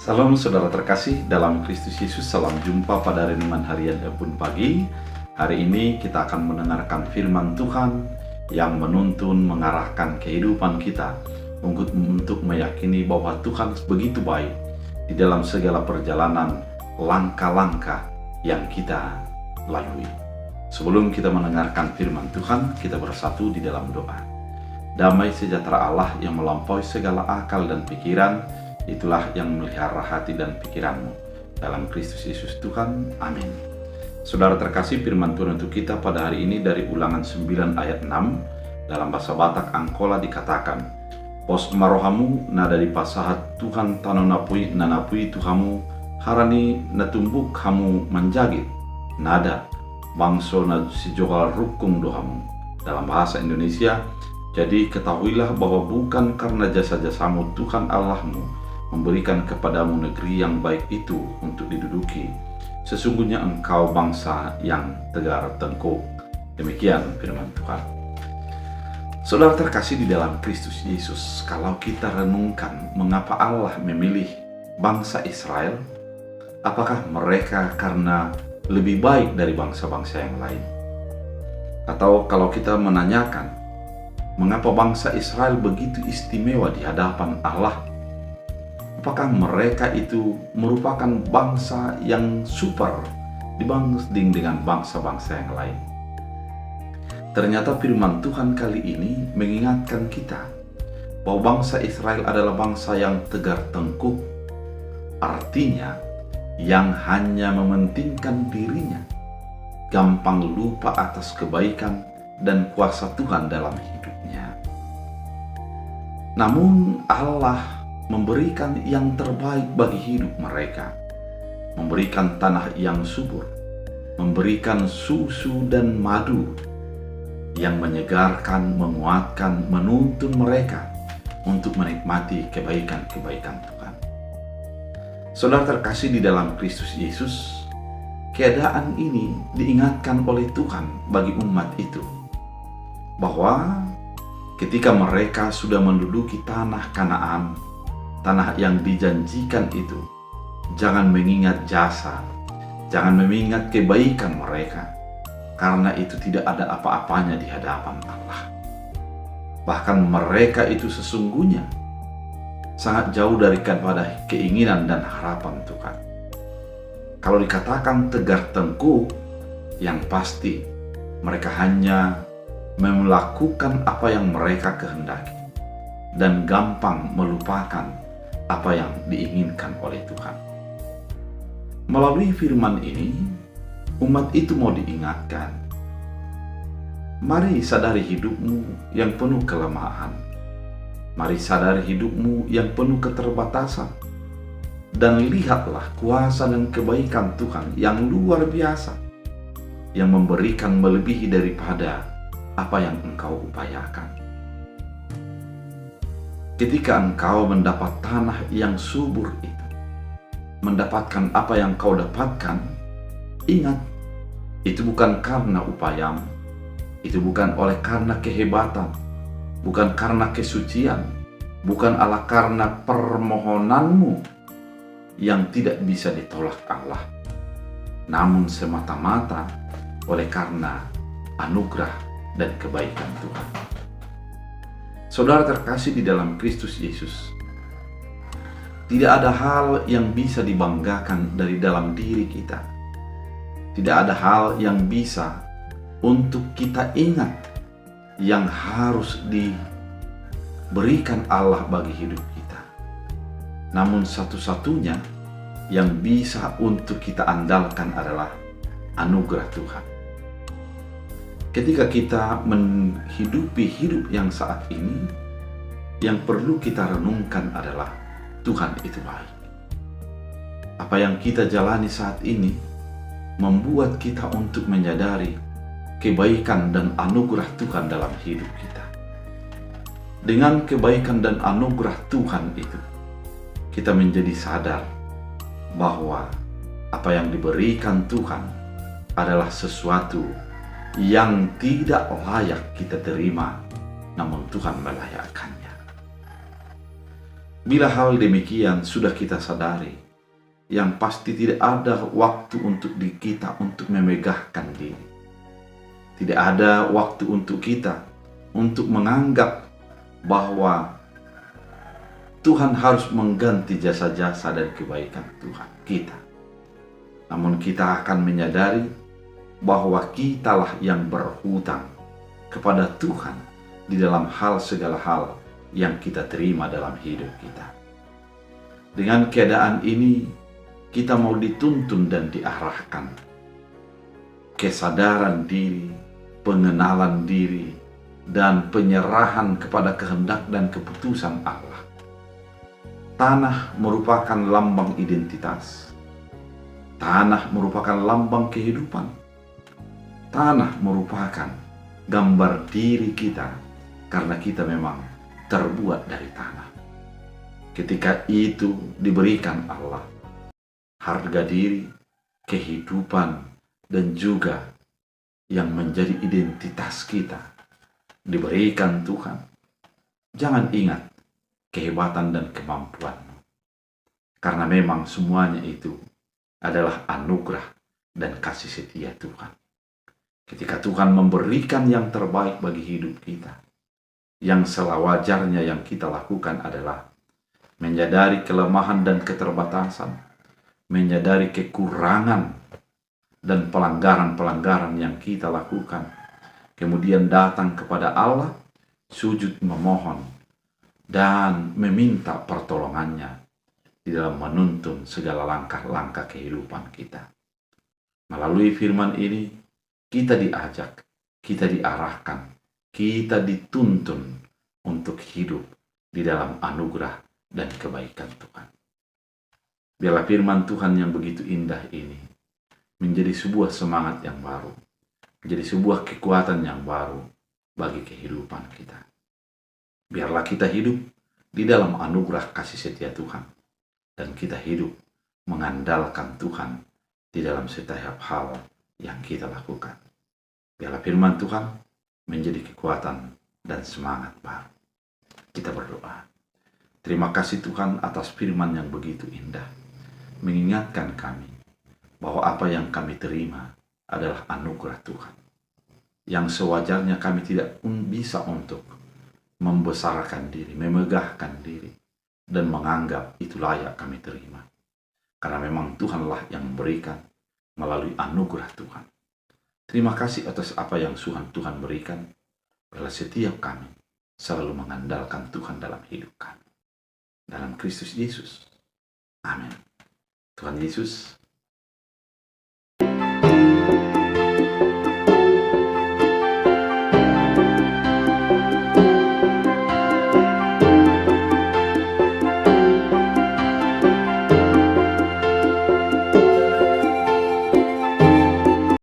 Salam saudara terkasih dalam Kristus Yesus. Salam jumpa pada renungan harian Embun Pagi. Hari ini kita akan mendengarkan firman Tuhan yang menuntun mengarahkan kehidupan kita untuk meyakini bahwa Tuhan begitu baik di dalam segala perjalanan langkah-langkah yang kita lalui. Sebelum kita mendengarkan firman Tuhan, kita bersatu di dalam doa. Damai sejahtera Allah yang melampaui segala akal dan pikiran, itulah yang memelihara hati dan pikiranmu. Dalam Kristus Yesus Tuhan, amin. Saudara terkasih, firman Tuhan untuk kita pada hari ini dari Ulangan 9 ayat 6. Dalam bahasa Batak Angkola dikatakan, Pos marohamu nada di pasahat Tuhan tanonapui nanapui tuhamu harani natumbuk hamu menjagit nada bangso na sijogal rukung dohamu. Dalam bahasa Indonesia, jadi ketahuilah bahwa bukan karena jasa-jasamu Tuhan Allahmu memberikan kepadamu negeri yang baik itu untuk diduduki. Sesungguhnya engkau bangsa yang tegar tengkuk. Demikian firman Tuhan. Saudara terkasih di dalam Kristus Yesus, kalau kita renungkan mengapa Allah memilih bangsa Israel, apakah mereka karena lebih baik dari bangsa-bangsa yang lain? Atau kalau kita menanyakan, mengapa bangsa Israel begitu istimewa di hadapan Allah? Apakah mereka itu merupakan bangsa yang super dibanding dengan bangsa-bangsa yang lain? Ternyata firman Tuhan kali ini mengingatkan kita bahwa bangsa Israel adalah bangsa yang tegar tengkuk, artinya yang hanya mementingkan dirinya, gampang lupa atas kebaikan dan kuasa Tuhan dalam hidupnya. Namun Allah memberikan yang terbaik bagi hidup mereka, memberikan tanah yang subur, memberikan susu dan madu yang menyegarkan, menguatkan, menuntun mereka untuk menikmati kebaikan-kebaikan Tuhan. Saudara terkasih di dalam Kristus Yesus, keadaan ini diingatkan oleh Tuhan bagi umat itu, bahwa ketika mereka sudah menduduki tanah Kanaan, tanah yang dijanjikan itu, jangan mengingat jasa, jangan mengingat kebaikan mereka, karena itu tidak ada apa-apanya di hadapan Allah. Bahkan mereka itu sesungguhnya sangat jauh daripada keinginan dan harapan Tuhan. Kalau dikatakan tegar tengkuk, yang pasti mereka hanya melakukan apa yang mereka kehendaki dan gampang melupakan apa yang diinginkan oleh Tuhan. Melalui firman ini, umat itu mau diingatkan, mari sadari hidupmu yang penuh kelemahan. Mari sadari hidupmu yang penuh keterbatasan. Dan lihatlah kuasa dan kebaikan Tuhan yang luar biasa, yang memberikan melebihi daripada apa yang engkau upayakan. Ketika engkau mendapat tanah yang subur itu, mendapatkan apa yang kau dapatkan, ingat, itu bukan karena upayamu, itu bukan oleh karena kehebatan, bukan karena kesucian, bukan ala karena permohonanmu yang tidak bisa ditolak Allah, namun semata-mata oleh karena anugerah dan kebaikan Tuhan. Saudara terkasih di dalam Kristus Yesus, tidak ada hal yang bisa dibanggakan dari dalam diri kita. Tidak ada hal yang bisa untuk kita ingat yang harus diberikan Allah bagi hidup kita. Namun satu-satunya yang bisa untuk kita andalkan adalah anugerah Tuhan. Ketika kita menghidupi hidup yang saat ini, yang perlu kita renungkan adalah Tuhan itu baik. Apa yang kita jalani saat ini membuat kita untuk menyadari kebaikan dan anugerah Tuhan dalam hidup kita. Dengan kebaikan dan anugerah Tuhan itu, kita menjadi sadar bahwa apa yang diberikan Tuhan adalah sesuatu yang tidak layak kita terima, namun Tuhan melayakkannya. Bila hal demikian sudah kita sadari, yang pasti tidak ada waktu untuk kita untuk memegahkan diri. Tidak ada waktu untuk kita untuk menganggap bahwa Tuhan harus mengganti jasa-jasa dan kebaikan Tuhan kita. Namun kita akan menyadari bahwa kitalah yang berhutang kepada Tuhan di dalam segala hal yang kita terima dalam hidup kita. Dengan keadaan ini, kita mau dituntun dan diarahkan kesadaran diri, pengenalan diri, dan penyerahan kepada kehendak dan keputusan Allah. Tanah merupakan lambang identitas. Tanah merupakan lambang kehidupan. Tanah merupakan gambar diri kita karena kita memang terbuat dari tanah. Ketika itu diberikan Allah, harga diri, kehidupan, dan juga yang menjadi identitas kita diberikan Tuhan. Jangan ingat kehebatan dan kemampuanmu, karena memang semuanya itu adalah anugerah dan kasih setia Tuhan. Ketika Tuhan memberikan yang terbaik bagi hidup kita, yang sewajarnya yang kita lakukan adalah menyadari kelemahan dan keterbatasan, menyadari kekurangan dan pelanggaran-pelanggaran yang kita lakukan, kemudian datang kepada Allah, sujud memohon, dan meminta pertolongannya di dalam menuntun segala langkah-langkah kehidupan kita. Melalui firman ini, kita diajak, kita diarahkan, kita dituntun untuk hidup di dalam anugerah dan kebaikan Tuhan. Biarlah firman Tuhan yang begitu indah ini menjadi sebuah semangat yang baru, menjadi sebuah kekuatan yang baru bagi kehidupan kita. Biarlah kita hidup di dalam anugerah kasih setia Tuhan, dan kita hidup mengandalkan Tuhan di dalam setiap hal yang kita lakukan. Biarlah firman Tuhan menjadi kekuatan dan semangat baru. Kita berdoa. Terima kasih Tuhan atas firman yang begitu indah, mengingatkan kami bahwa apa yang kami terima adalah anugerah Tuhan, yang sewajarnya kami tidak bisa untuk membesarkan diri, memegahkan diri, dan menganggap itu layak kami terima. Karena memang Tuhanlah yang memberikan melalui anugerah Tuhan. Terima kasih atas apa yang Tuhan berikan. Bila setiap kami selalu mengandalkan Tuhan dalam hidup kami. Dalam Kristus Yesus. Amin. Tuhan Yesus